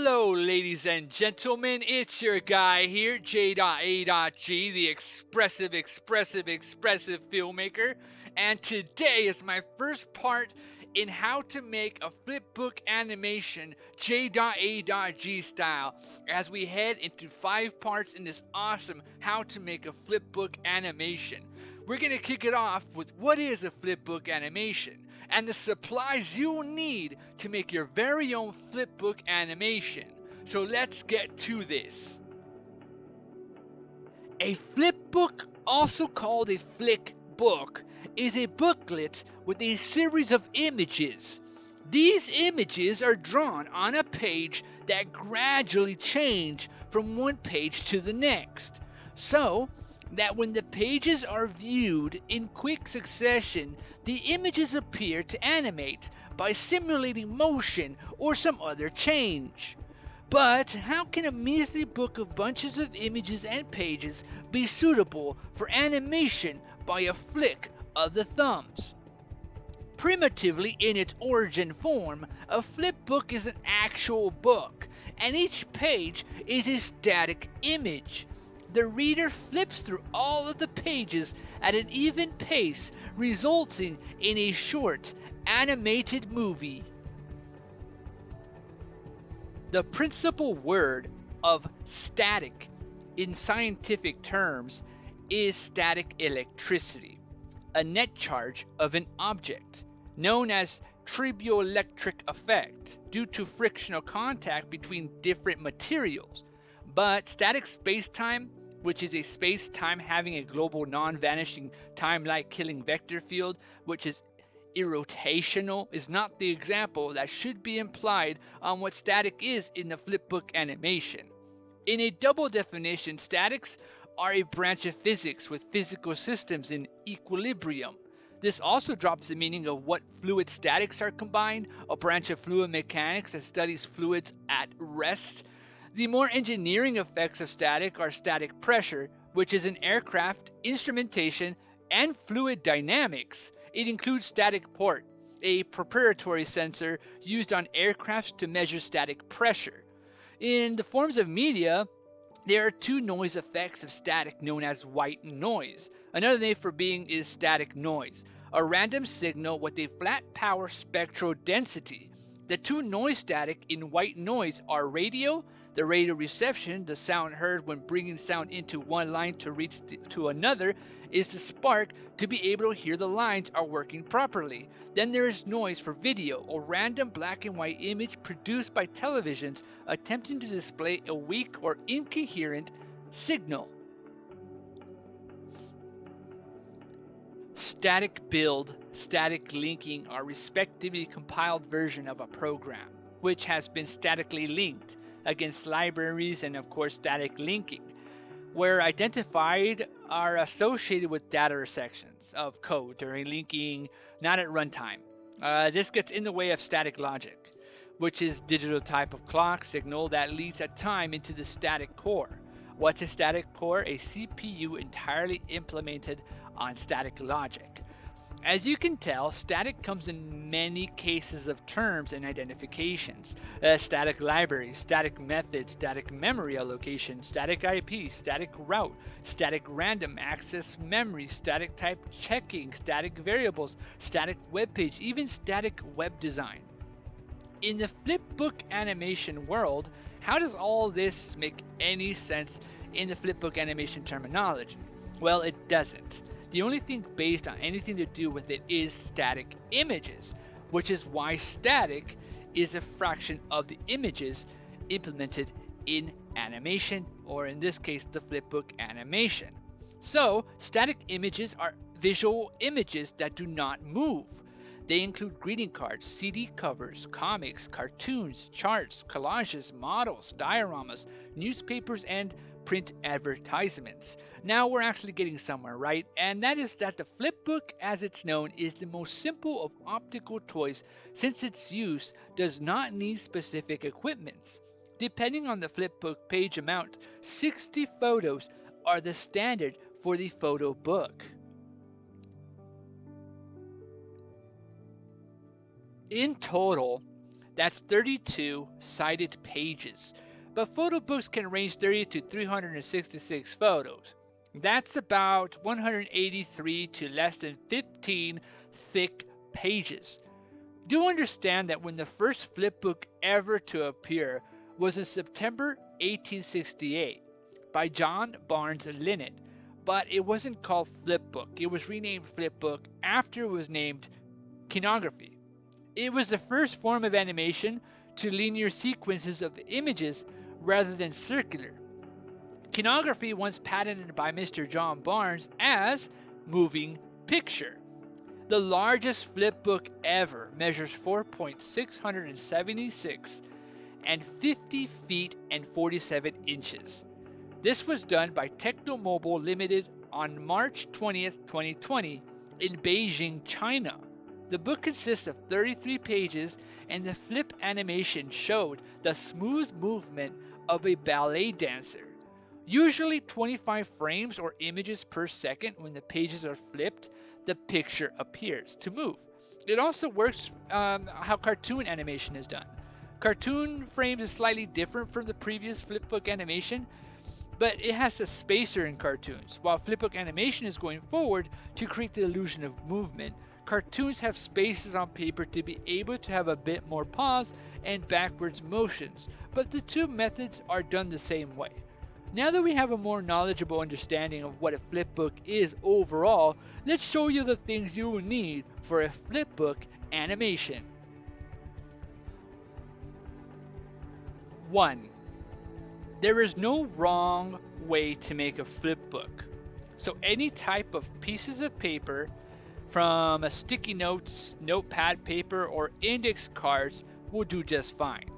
Hello, ladies and gentlemen. It's your guy here, J.A.G The Expressive Filmmaker. And today is my first part in how to make a flipbook animation J.A.G style, as we head into 5 parts in this awesome how to make a flipbook animation. We're going to kick it off with what is a flipbook animation and the supplies you'll need to make your very own flipbook animation. So let's get to this. A flipbook, also called a flick book, is a booklet with a series of images. These images are drawn on a page that gradually change from one page to the next, so that when the pages are viewed in quick succession, the images appear to animate by simulating motion or some other change. But how can a measly book of bunches of images and pages be suitable for animation by a flick of the thumbs? Primitively, in its origin form, a flipbook is an actual book, and each page is a static image. The reader flips through all of the pages at an even pace, resulting in a short, animated movie. The principal word of static in scientific terms is static electricity, a net charge of an object, known as triboelectric effect, due to frictional contact between different materials. But static spacetime, which is a space-time having a global non-vanishing time-like killing vector field, which is irrotational, is not the example that should be implied on what static is in the flipbook animation. In a double definition, statics are a branch of physics with physical systems in equilibrium. This also drops the meaning of what fluid statics are combined, a branch of fluid mechanics that studies fluids at rest. The more engineering effects of static are static pressure, which is in aircraft, instrumentation, and fluid dynamics. It includes static port, a proprietary sensor used on aircraft to measure static pressure. In the forms of media, there are 2 noise effects of static known as white noise. Another name for being is static noise, a random signal with a flat power spectral density. The 2 noise static in white noise are radio. The radio reception, the sound heard when bringing sound into one line to reach to another, is the spark to be able to hear the lines are working properly. Then there is noise for video, or random black and white image produced by televisions attempting to display a weak or incoherent signal. Static build, static linking are respectively compiled version of a program, which has been statically linked against libraries, and of course static linking, where identified are associated with data sections of code during linking, not at runtime. This gets in the way of static logic, which is digital type of clock signal that leads a time into the static core. What's a static core? A CPU entirely implemented on static logic. As you can tell, static comes in many cases of terms and identifications. Static library, static method, static memory allocation, static IP, static route, static random access memory, static type checking, static variables, static web page, even static web design. In the flipbook animation world, how does all this make any sense in the flipbook animation terminology? Well, it doesn't. The only thing based on anything to do with it is static images, which is why static is a fraction of the images implemented in animation, or in this case, the flipbook animation. So, static images are visual images that do not move. They include greeting cards, CD covers, comics, cartoons, charts, collages, models, dioramas, newspapers, and print advertisements. Now we're actually getting somewhere, right? And that is that the flipbook, as it's known, is the most simple of optical toys, since its use does not need specific equipment. Depending on the flipbook page amount, 60 photos are the standard for the photo book. In total, That's 32 cited pages. But photo books can range 30 to 366 photos. That's about 183 to less than 15 thick pages. Do understand that when the first flipbook ever to appear was in September 1868 by John Barnes Linnet, but it wasn't called flipbook. It was renamed flipbook after it was named kinography. It was the first form of animation to linear sequences of images rather than circular. Kinography was patented by Mr. John Barnes as moving picture. The largest flipbook ever measures 4.676 and 50 feet and 47 inches. This was done by Technomobile Limited on March 20th, 2020 in Beijing, China. The book consists of 33 pages, and the flip animation showed the smooth movement of a ballet dancer. Usually 25 frames or images per second when the pages are flipped, the picture appears to move. It also works how cartoon animation is done. Cartoon frames is slightly different from the previous flipbook animation, but it has a spacer in cartoons, while flipbook animation is going forward to create the illusion of movement. Cartoons have spaces on paper to be able to have a bit more pause and backwards motions, but the two methods are done the same way. Now that we have a more knowledgeable understanding of what a flipbook is overall, let's show you the things you will need for a flipbook animation. 1. There is no wrong way to make a flipbook. So any type of pieces of paper, from a sticky notes, notepad paper, or index cards will do just fine.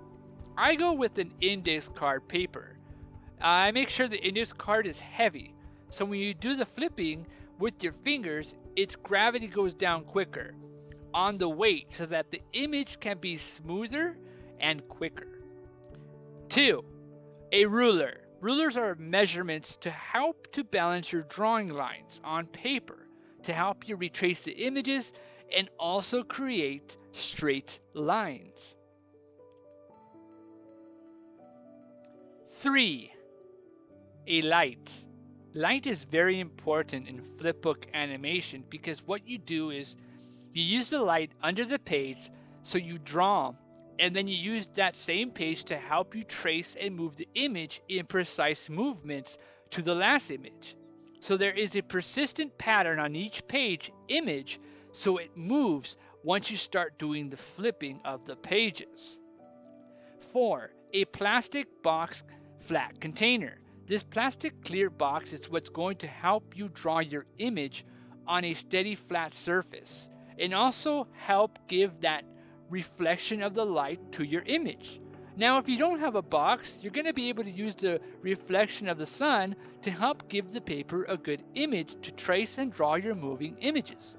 I go with an index card paper. I make sure the index card is heavy, so when you do the flipping with your fingers, its gravity goes down quicker on the weight so that the image can be smoother and quicker. 2. A ruler. Rulers are measurements to help to balance your drawing lines on paper, to help you retrace the images and also create straight lines. 3. A light. Light is very important in flipbook animation because what you do is you use the light under the page, so you draw, and then you use that same page to help you trace and move the image in precise movements to the last image. So there is a persistent pattern on each page image, so it moves once you start doing the flipping of the pages. 4. A plastic box flat container. This plastic clear box is what's going to help you draw your image on a steady flat surface and also help give that reflection of the light to your image. Now, if you don't have a box, you're going to be able to use the reflection of the sun to help give the paper a good image to trace and draw your moving images.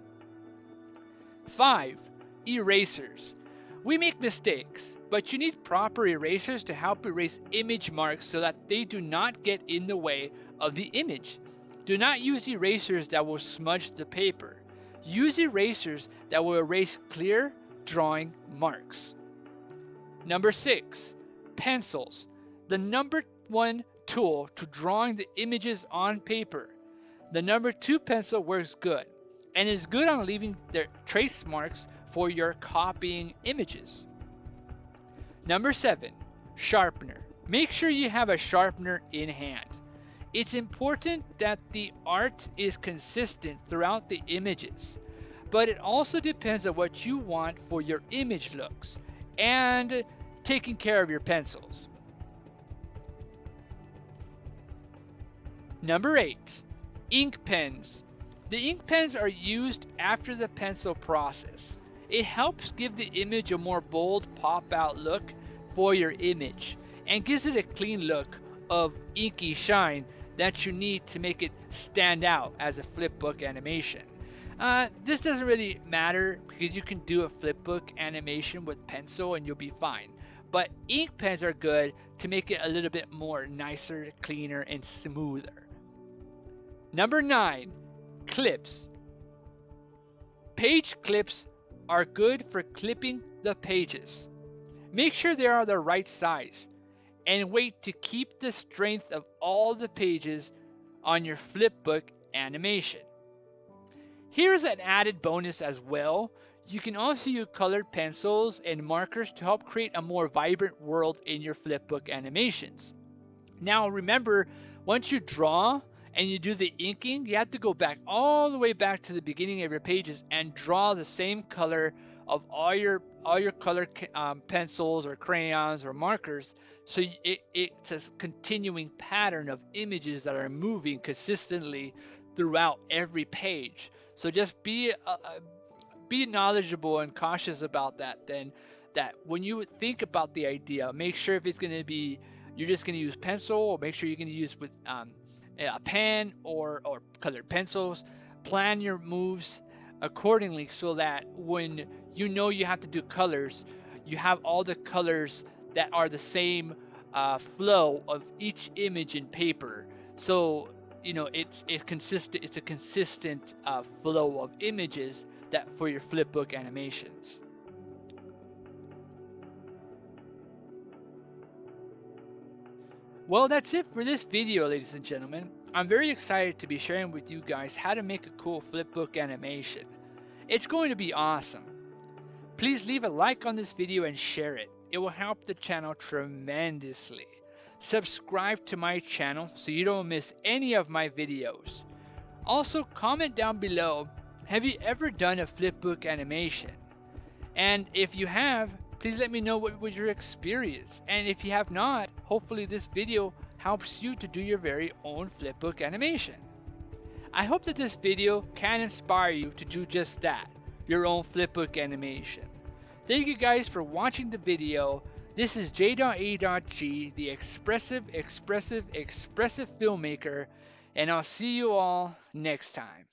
5. Erasers. We make mistakes, but you need proper erasers to help erase image marks so that they do not get in the way of the image. Do not use erasers that will smudge the paper. Use erasers that will erase clear drawing marks. Number 6. Pencils. The number 1 tool to drawing the images on paper. The number 2 pencil works good and is good on leaving their trace marks for your copying images. Number 7. Sharpener. Make sure you have a sharpener in hand. It's important that the art is consistent throughout the images, but it also depends on what you want for your image looks and taking care of your pencils. Number 8. Ink pens. The ink pens are used after the pencil process. It helps give the image a more bold pop-out look for your image and gives it a clean look of inky shine that you need to make it stand out as a flipbook animation. This doesn't really matter because you can do a flipbook animation with pencil and you'll be fine. But ink pens are good to make it a little bit more nicer, cleaner, and smoother. Number 9. Clips. Page clips are good for clipping the pages. Make sure they are the right size and wait to keep the strength of all the pages on your flipbook animation. Here's an added bonus as well. You can also use colored pencils and markers to help create a more vibrant world in your flipbook animations. Now remember, once you draw and you do the inking, you have to go back all the way back to the beginning of your pages and draw the same color of all your color pencils or crayons or markers. So it's a continuing pattern of images that are moving consistently throughout every page. So just be knowledgeable and cautious about that. Then that when you think about the idea, make sure if it's going to be you're just going to use pencil, or make sure you're going to use with a pen or colored pencils. Plan your moves accordingly so that when you have to do colors, you have all the colors that are the same flow of each image in paper. So it's consistent. It's a consistent flow of images that for your flipbook animations. Well, that's it for this video, ladies and gentlemen. I'm very excited to be sharing with you guys how to make a cool flipbook animation. It's going to be awesome. Please leave a like on this video and share it. It will help the channel tremendously. Subscribe to my channel so you don't miss any of my videos. Also, comment down below, have you ever done a flipbook animation? And if you have, please let me know what was your experience. And if you have not, hopefully this video helps you to do your very own flipbook animation. I hope that this video can inspire you to do just that, your own flipbook animation. Thank you guys for watching the video. This is J.A.G the Expressive Filmmaker, and I'll see you all next time.